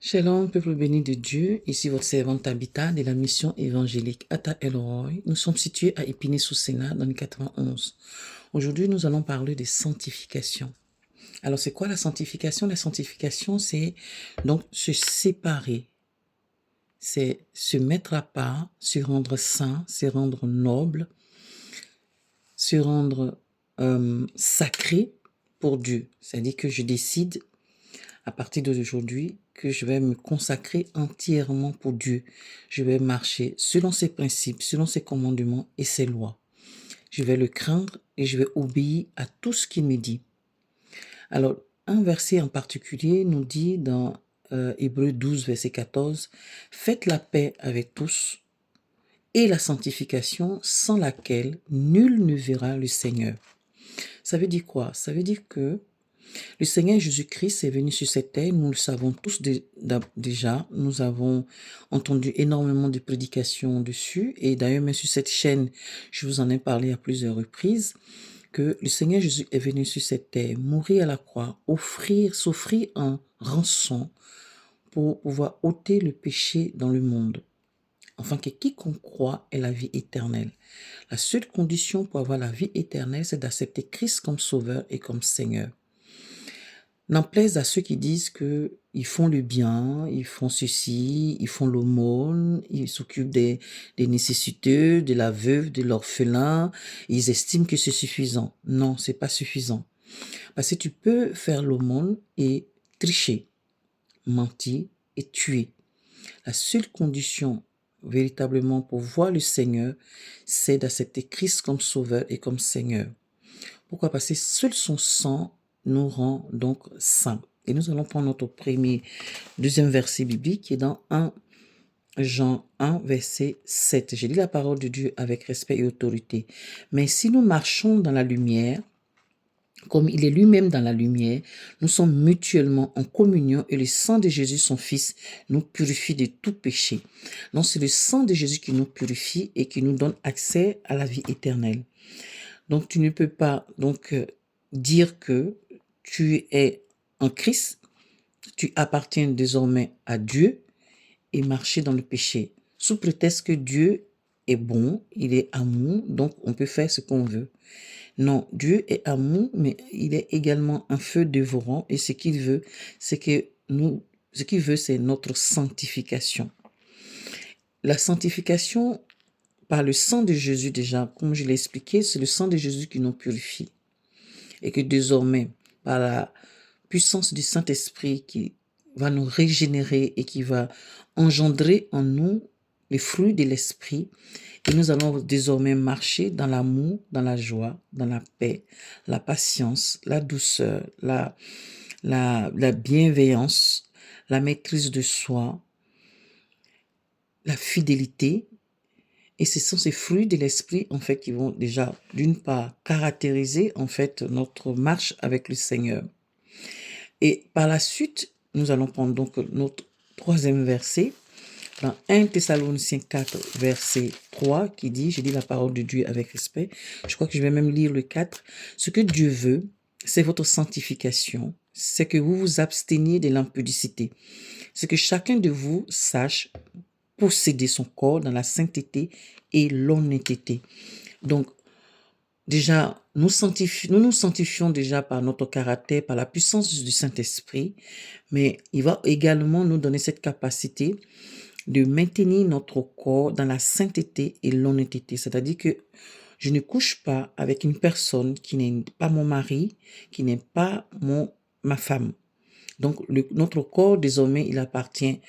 Shalom, peuple béni de Dieu, ici votre servante Tabitha de la mission évangélique Ata Elroy. Nous sommes situés à Épinay-sous-Sénat dans le 91. Aujourd'hui, nous allons parler de sanctification. Alors, c'est quoi la sanctification? La sanctification, c'est donc se séparer, c'est se mettre à part, se rendre saint, se rendre noble, se rendre sacré pour Dieu. C'est-à-dire que je décide à partir d'aujourd'hui que je vais me consacrer entièrement pour Dieu. Je vais marcher selon ses principes, selon ses commandements et ses lois. Je vais le craindre et je vais obéir à tout ce qu'il me dit. Alors, un verset en particulier nous dit dans Hébreux 12, verset 14, « Faites la paix avec tous et la sanctification sans laquelle nul ne verra le Seigneur. » Ça veut dire quoi? Ça veut dire que le Seigneur Jésus-Christ est venu sur cette terre, nous le savons tous déjà, nous avons entendu énormément de prédications dessus, et d'ailleurs même sur cette chaîne, je vous en ai parlé à plusieurs reprises, que le Seigneur Jésus est venu sur cette terre, mourir à la croix, s'offrir en rançon pour pouvoir ôter le péché dans le monde. Enfin, que quiconque croit ait la vie éternelle. La seule condition pour avoir la vie éternelle, c'est d'accepter Christ comme sauveur et comme Seigneur. N'en plaise à ceux qui disent que ils font le bien, ils font ceci, ils font l'aumône, ils s'occupent des nécessiteux, de la veuve, de l'orphelin, ils estiment que c'est suffisant. Non, c'est pas suffisant. Parce que tu peux faire l'aumône et tricher, mentir et tuer. La seule condition véritablement pour voir le Seigneur, c'est d'accepter Christ comme sauveur et comme Seigneur. Pourquoi? Parce que seul son sang nous rend donc saints. Et nous allons prendre notre deuxième verset biblique qui est dans 1 Jean 1, verset 7. J'ai lu la parole de Dieu avec respect et autorité. Mais si nous marchons dans la lumière, comme il est lui-même dans la lumière, nous sommes mutuellement en communion et le sang de Jésus, son Fils, nous purifie de tout péché. Donc c'est le sang de Jésus qui nous purifie et qui nous donne accès à la vie éternelle. Donc tu ne peux pas dire que tu es en Christ, tu appartiens désormais à Dieu et marcher dans le péché, sous prétexte que Dieu est bon, il est amour, donc on peut faire ce qu'on veut. Non, Dieu est amour, mais il est également un feu dévorant et ce qu'il veut, c'est notre sanctification. La sanctification par le sang de Jésus déjà, comme je l'ai expliqué, c'est le sang de Jésus qui nous purifie. Et que désormais, par la puissance du Saint-Esprit qui va nous régénérer et qui va engendrer en nous les fruits de l'Esprit, et nous allons désormais marcher dans l'amour, dans la joie, dans la paix, la patience, la douceur, la bienveillance, la maîtrise de soi, la fidélité. Et ce sont ces fruits de l'esprit, en fait, qui vont déjà, d'une part, caractériser, en fait, notre marche avec le Seigneur. Et par la suite, nous allons prendre donc notre troisième verset, dans 1 Thessaloniciens 4, verset 3, qui dit, je lis la parole de Dieu avec respect, je crois que je vais même lire le 4, ce que Dieu veut, c'est votre sanctification, c'est que vous vous absteniez de l'impudicité, c'est que chacun de vous sache posséder son corps dans la sainteté et l'honnêteté. Donc, déjà, nous nous sanctifions déjà par notre caractère, par la puissance du Saint-Esprit, mais il va également nous donner cette capacité de maintenir notre corps dans la sainteté et l'honnêteté. C'est-à-dire que je ne couche pas avec une personne qui n'est pas mon mari, qui n'est pas ma femme. Donc, notre corps, désormais, il appartient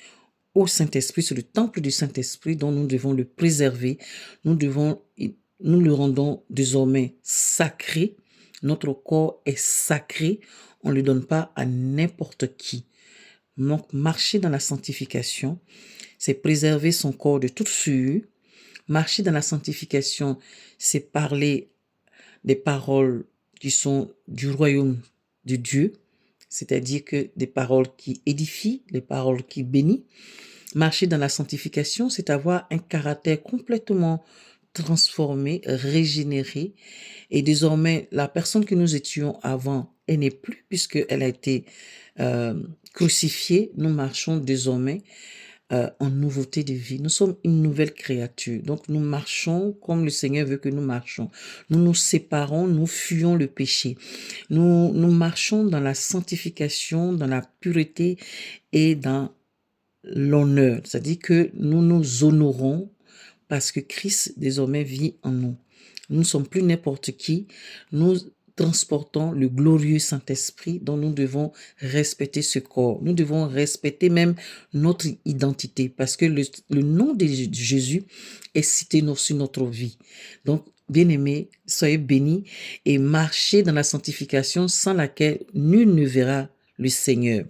au Saint-Esprit, c'est le temple du Saint-Esprit dont nous devons le préserver. Nous le rendons désormais sacré. Notre corps est sacré. On ne le donne pas à n'importe qui. Donc, marcher dans la sanctification, c'est préserver son corps de toute souillure. Marcher dans la sanctification, c'est parler des paroles qui sont du royaume de Dieu, c'est-à-dire que des paroles qui édifient, des paroles qui bénissent. Marcher dans la sanctification, c'est avoir un caractère complètement transformé, régénéré. Et désormais, la personne que nous étions avant elle n'est plus, puisqu'elle a été crucifiée. Nous marchons désormais en nouveauté de vie. Nous sommes une nouvelle créature. Donc, nous marchons comme le Seigneur veut que nous marchons. Nous nous séparons, nous fuyons le péché. Nous marchons dans la sanctification, dans la pureté et dans l'honneur. C'est-à-dire que nous nous honorons parce que Christ désormais vit en nous. Nous ne sommes plus n'importe qui. Nous transportons le glorieux Saint-Esprit dont nous devons respecter ce corps. Nous devons respecter même notre identité parce que le nom de Jésus est cité sur notre vie. Donc, bien-aimés, soyez bénis et marchez dans la sanctification sans laquelle nul ne verra le Seigneur.